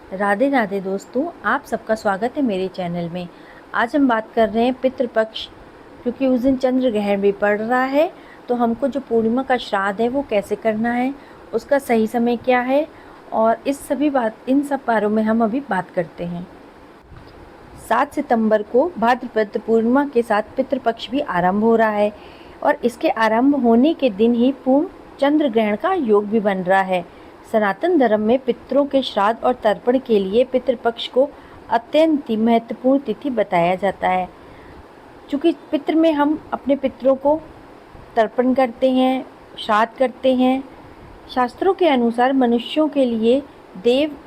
राधे राधे दोस्तों, आप सबका स्वागत है मेरे चैनल में। आज हम बात कर रहे हैं पितृपक्ष, क्योंकि उस दिन चंद्र ग्रहण भी पड़ रहा है। तो हमको जो पूर्णिमा का श्राद्ध है वो कैसे करना है, उसका सही समय क्या है, और इन सब बारों में हम अभी बात करते हैं। 7 सितंबर को भाद्रपद पूर्णिमा के साथ पितृपक्ष भी आरंभ हो रहा है और इसके आरंभ होने के दिन ही पूर्ण चंद्र ग्रहण का योग भी बन रहा है। सनातन धर्म में पितरों के श्राद्ध और तर्पण के लिए पितृपक्ष को अत्यंत ही महत्वपूर्ण तिथि बताया जाता है। चूँकि पितृ में हम अपने पितरों को तर्पण करते हैं, श्राद्ध करते हैं। शास्त्रों के अनुसार मनुष्यों के लिए देव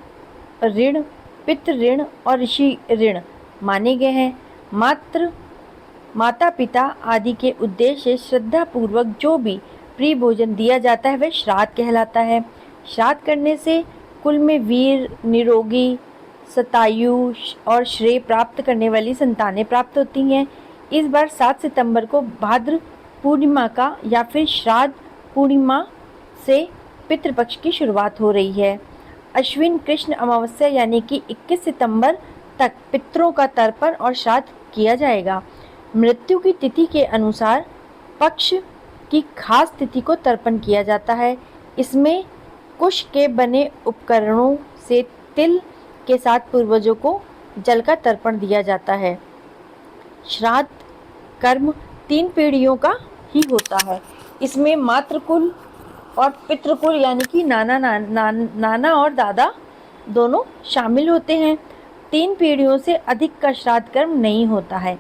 ऋण, पितृ ऋण और ऋषि ऋण माने गए हैं। माता पिता आदि के उद्देश्य से श्रद्धा पूर्वक जो भी प्रिय भोजन दिया जाता है वह श्राद्ध कहलाता है। श्राद्ध करने से कुल में वीर, निरोगी, शतायु और श्रेय प्राप्त करने वाली संतानें प्राप्त होती हैं। इस बार 7 सितंबर को भाद्र पूर्णिमा का या फिर श्राद्ध पूर्णिमा से पितृपक्ष की शुरुआत हो रही है। अश्विन कृष्ण अमावस्या यानी कि 21 सितंबर तक पितरों का तर्पण और श्राद्ध किया जाएगा। मृत्यु की तिथि के अनुसार पक्ष की खास तिथि को तर्पण किया जाता है। इसमें कुश के बने उपकरणों से तिल के साथ पूर्वजों को जल का तर्पण दिया जाता है। श्राद्ध कर्म 3 पीढ़ियों का ही होता है। इसमें मातृकुल और पितृकुल यानी कि नाना और दादा दोनों शामिल होते हैं। 3 पीढ़ियों से अधिक का श्राद्ध कर्म नहीं होता है।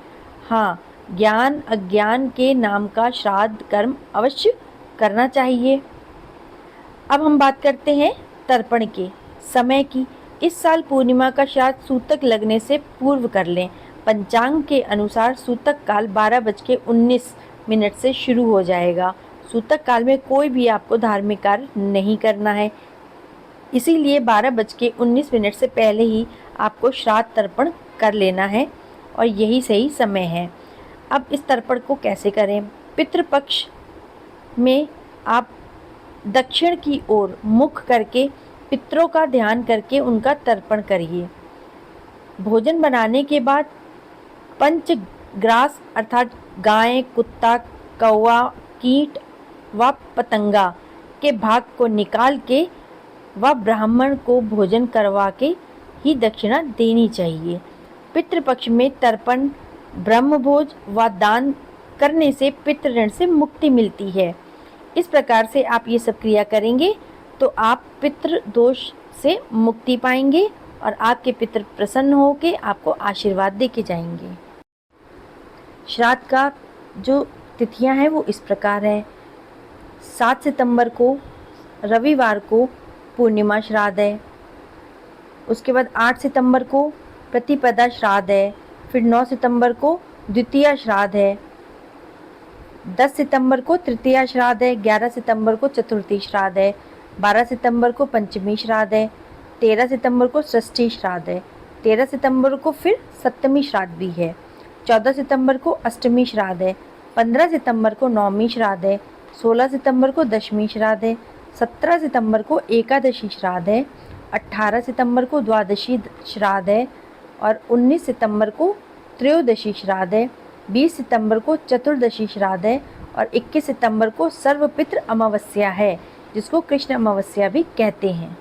हाँ, ज्ञान अज्ञान के नाम का श्राद्ध कर्म अवश्य करना चाहिए। अब हम बात करते हैं तर्पण के समय की। इस साल पूर्णिमा का श्राद्ध सूतक लगने से पूर्व कर लें। पंचांग के अनुसार सूतक काल 12:19 से शुरू हो जाएगा। सूतक काल में कोई भी आपको धार्मिक कार्य नहीं करना है, इसीलिए 12:19 से पहले ही आपको श्राद्ध तर्पण कर लेना है और यही सही समय है। अब इस तर्पण को कैसे करें? पितृपक्ष में आप दक्षिण की ओर मुख करके पितरों का ध्यान करके उनका तर्पण करिए। भोजन बनाने के बाद पंचग्रास अर्थात गाय, कुत्ता, कौवा, कीट व पतंगा के भाग को निकाल के व ब्राह्मण को भोजन करवा के ही दक्षिणा देनी चाहिए। पितृपक्ष में तर्पण, ब्रह्मभोज व दान करने से पितृ ऋण से मुक्ति मिलती है। इस प्रकार से आप ये सब क्रिया करेंगे तो आप पितृ दोष से मुक्ति पाएंगे और आपके पितृ प्रसन्न होकर आपको आशीर्वाद दे के जाएंगे। श्राद्ध का जो तिथियां हैं वो इस प्रकार है। 7 सितंबर को रविवार को पूर्णिमा श्राद्ध है। उसके बाद 8 सितंबर को प्रतिपदा श्राद्ध है। फिर 9 सितंबर को द्वितीया श्राद्ध है। 10 सितंबर को तृतीया श्राद्ध है। 11 सितंबर को चतुर्थी श्राद्ध है। 12 सितंबर को पंचमी श्राद्ध है। 13 सितंबर को षष्ठी श्राद्ध है। 13 सितंबर को फिर सप्तमी श्राद्ध भी है। 14 सितंबर को अष्टमी श्राद्ध है। 15 सितंबर को नवमी श्राद्ध है। 16 सितंबर को दशमी श्राद्ध है। 17 सितंबर को एकादशी श्राद्ध है। 18 सितंबर को द्वादशी श्राद्ध है और 19 सितंबर को त्रयोदशी श्राद्ध है। 20 सितंबर को चतुर्दशी श्राद्ध है और 21 सितंबर को सर्वपितृ अमावस्या है, जिसको कृष्ण अमावस्या भी कहते हैं।